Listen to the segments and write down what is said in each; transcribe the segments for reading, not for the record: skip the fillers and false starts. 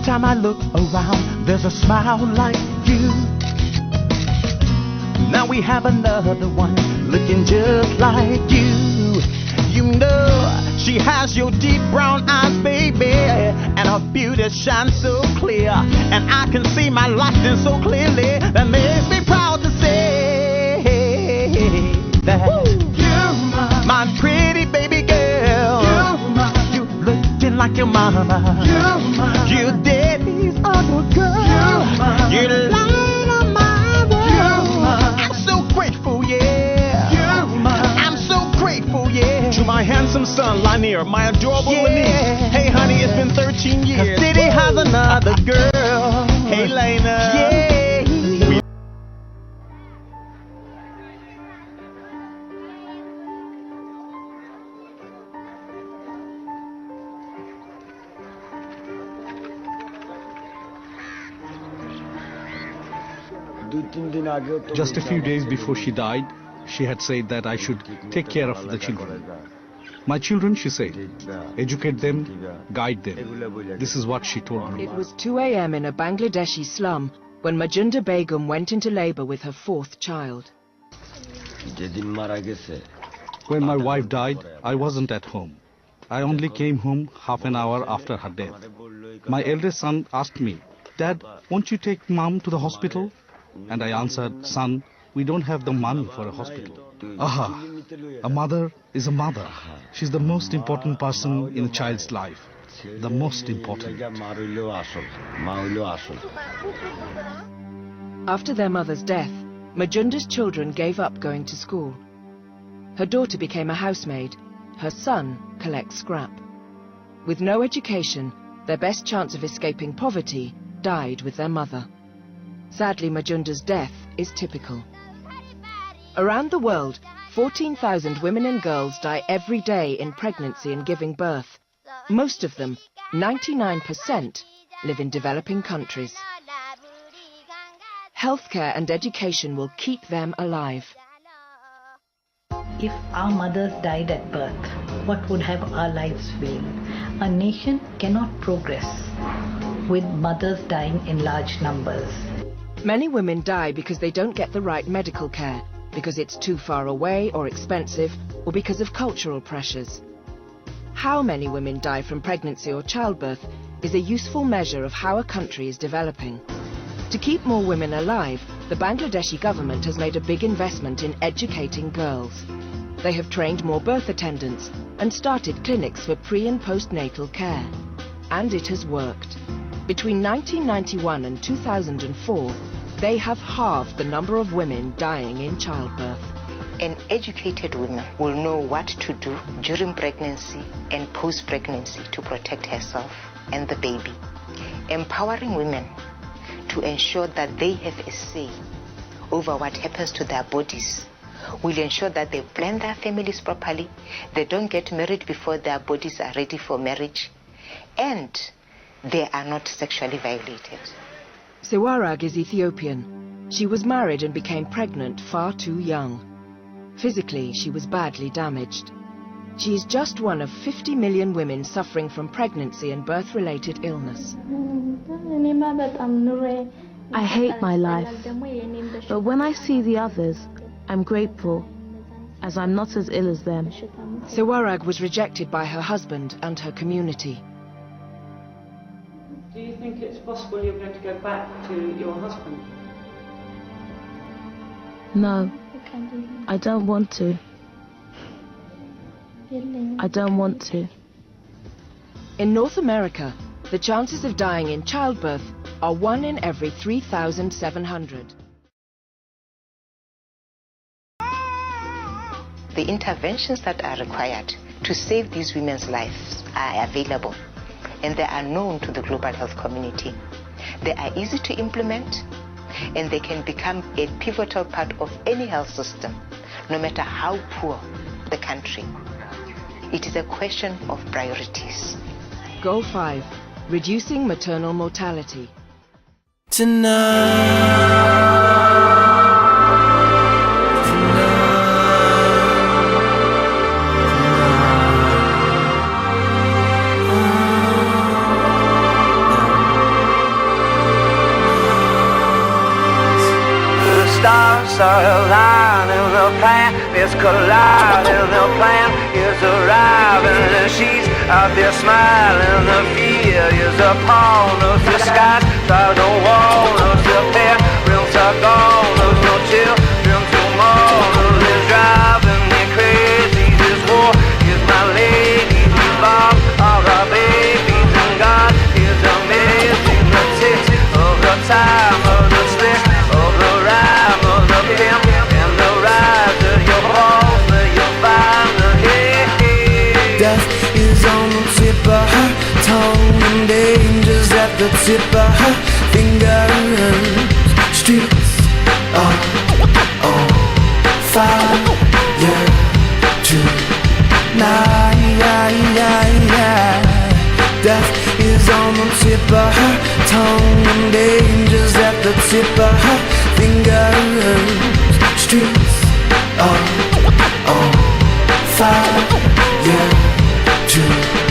time I look around, there's a smile like you. Now we have another one looking just like you. You know she has your deep brown eyes, baby, and her beauty shines so clear, and I can see my life in so clearly. That makes me proud to say that you're my pretty baby girl. You looking like your mama. Your daddy's other girl. You light up my world. I'm so grateful, yeah. I'm so grateful, yeah. To my handsome son, Lanier, my adorable niece. Hey, honey, it's been 13 years. City has another girl. Hey, Lena. Yeah. Just a few days before she died, she had said that I should take care of the children. My children, she said, educate them, guide them. This is what she told me. It was 2 a.m. in a Bangladeshi slum when Majunda Begum went into labor with her fourth child. When my wife died, I wasn't at home. I only came home half an hour after her death. My eldest son asked me, "Dad, won't you take Mom to the hospital?" And I answered, "Son, we don't have the money for a hospital." Aha, a mother is a mother. She's the most important person in a child's life. The most important. After their mother's death, Majunda's children gave up going to school. Her daughter became a housemaid. Her son collects scrap. With no education, their best chance of escaping poverty died with their mother. Sadly, Majunda's death is typical. Around the world, 14,000 women and girls die every day in pregnancy and giving birth. Most of them, 99%, live in developing countries. Healthcare and education will keep them alive. If our mothers died at birth, what would have our lives been? A nation cannot progress with mothers dying in large numbers. Many women die because they don't get the right medical care, because it's too far away or expensive, or because of cultural pressures. How many women die from pregnancy or childbirth is a useful measure of how a country is developing. To keep more women alive, the Bangladeshi government has made a big investment in educating girls. They have trained more birth attendants and started clinics for pre- and postnatal care. And it has worked. Between 1991 and 2004, they have halved the number of women dying in childbirth. An educated woman will know what to do during pregnancy and post-pregnancy to protect herself and the baby. Empowering women to ensure that they have a say over what happens to their bodies will ensure that they plan their families properly, they don't get married before their bodies are ready for marriage, and they are not sexually violated. Sewarag is Ethiopian. She was married and became pregnant far too young. Physically, she was badly damaged. She is just one of 50 million women suffering from pregnancy and birth-related illness. I hate my life, but when I see the others, I'm grateful, as I'm not as ill as them. Sewarag was rejected by her husband and her community. Do you think it's possible you're going to go back to your husband? No, I don't want to. I don't want to. In North America, the chances of dying in childbirth are 1 in every 3,700. The interventions that are required to save these women's lives are available, and they are known to the global health community. They are easy to implement, and they can become a pivotal part of any health system, no matter how poor the country. It is a question of priorities. Goal 5. Reducing maternal mortality. are aligning, the plan is colliding, the plan is arriving, and she's out there smiling. The fear is upon us, the skies try to warn us. The parents are gone, there's no children tomorrow. It's driving me crazy, this war is my lady. We lost all our babies, and God is amazing. The ticks of the time, of the slip, of the rhyme, of the pimp and the rise of your balls, that you'll find the hate. Death is on the tip of her tongue, and danger's at the tip of her fingers. Streets are on fire tonight. Death is on the tip of her tongue, and danger's at the tip of her fingers. Streets are on fire tonight.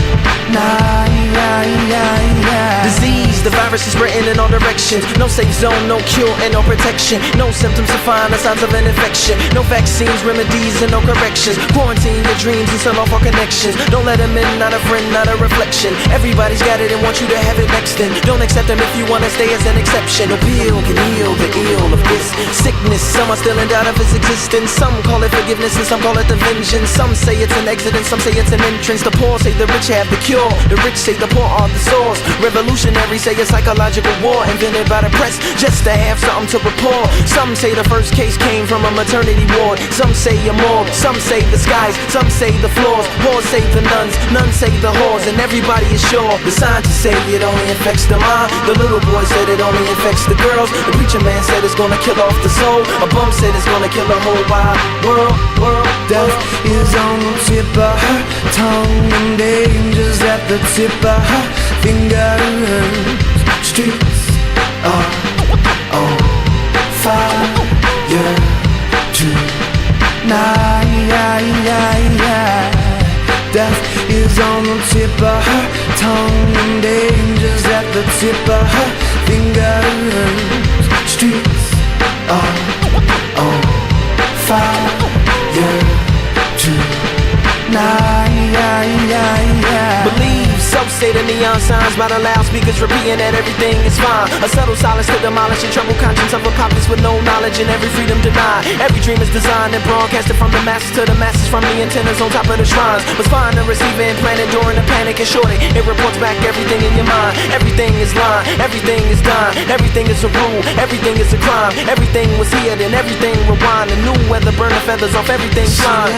Disease, the virus is spreading in all directions. No safe zone, no cure and no protection. No symptoms to find the signs of an infection. No vaccines, remedies and no corrections. Quarantine your dreams and sell off all connections. Don't let them in, not a friend, not a reflection. Everybody's got it and want you to have it next then. Don't accept them if you want to stay as an exception. No pill can heal the ill of this sickness. Some are still in doubt of its existence. Some call it forgiveness and some call it the vengeance. Some say it's an exit and some say it's an entrance. The poor say the rich have the cure. The rich say the poor are the source. Revolutionaries say a psychological war invented by the press just to have something to report. Some say the first case came from a maternity ward. Some say a morgue. Some say the skies. Some say the floors. Whores say the nuns. Nuns say the whores. And everybody is sure. The scientists say it only affects the mind. The little boy said it only affects the girls. The preacher man said it's gonna kill off the soul. A bum said it's gonna kill the whole wide world. Death is on the tip of her tongue, and danger's at the tip of her fingers. Streets are on fire tonight. Death is on the tip of her tongue, and danger's at the tip of her fingers. Streets are on fire tonight. Believe, so say the neon signs by the loudspeakers repeating that everything is fine. A subtle silence to demolish the troubled conscience of a populace with no knowledge and every freedom denied. Every dream is designed and broadcasted from the masses to the masses, from the antennas on top of the shrines. Was fine to receive and implanted during the panic and shorting. It reports back everything in your mind. Everything is lying, everything is dying, everything is a rule, everything is a crime. Everything was here, then everything rewind. The new weather burn the feathers off everything flying.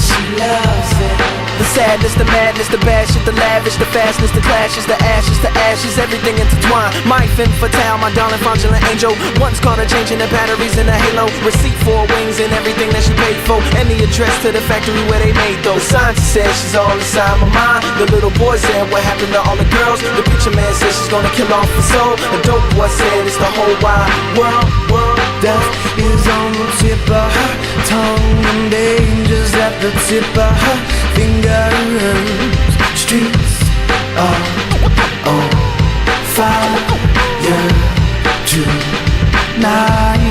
She loves it. The sadness, the madness, the bad shit, the lavish, the fastness, the clashes, the ashes, everything intertwined. My femme fatale, my darling fraudulent angel. Once caught her changing the batteries in a halo. Receipt for wings and everything that she paid for. And the address to the factory where they made those. The scientist said she's all inside my mind. The little boy said what happened to all the girls. The preacher man said she's gonna kill off her soul. The dope boy said it's the whole wide world. Death is on the tip of her tongue, and danger's at the tip of her fingers. Streets are on fire tonight.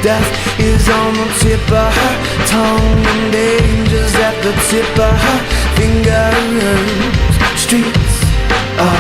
Death is on the tip of her tongue, and danger's at the tip of her fingers. Streets are